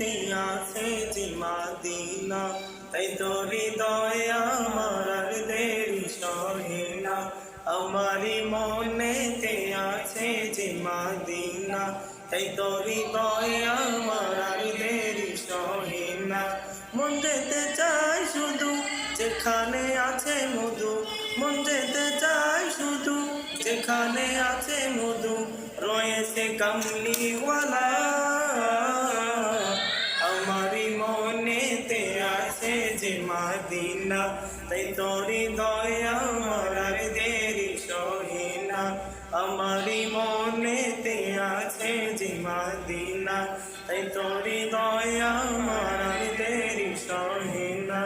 মনেতে আছে যে মাদিনা, তাই তো হৃদয় আমার আর দেরি সহে না। আমারি মনেতে আছে যে মাদিনা, তাই তো হৃদয় আমার আর দেরি সহে না। মন যেতে চায় শুধু যেখানে আছে মধু, মন যেতে চায় শুধু যেখানে আছে মধু, রয়েছে কামলিওয়ালা। আমারি মনেতে আছে যে মাদিনা, তাই তোর হৃদয় আমার আর দেরি সহে না। আমারি মনেতে আছে যে মাদিনা, তাই তোর হৃদয় আমার আর দেরি সহে না।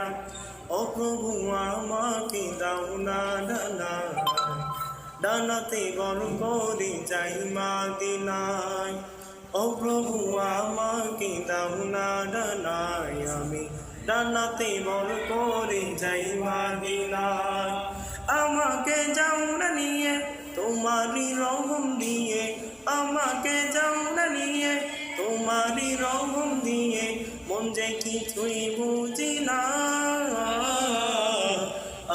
ও প্রভু আমাকে দাও না ডানা, ডানাতে বর করে যাই মাদিনায়। ও প্রভু আমাকে দাও না ডানায়, আমি ডানাতে বর করে যাই মাদিনায়। আমাকে যাও না নিয়ে তোমারই রহম দিয়ে, আমাকে যাও না নিয়ে তোমারই রহম দিয়ে, মন যে কিছুই বুঝি না।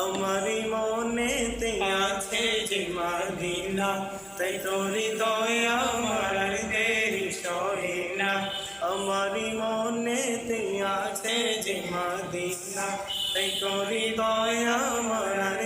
আমারি মনেতে আছে যে মাদিনা, তাই তোর হৃদয় আমার আর দেরি সহে না। আমারি মনেতে আছে যে মাদিনা, তাই তোর হৃদয় আমার আর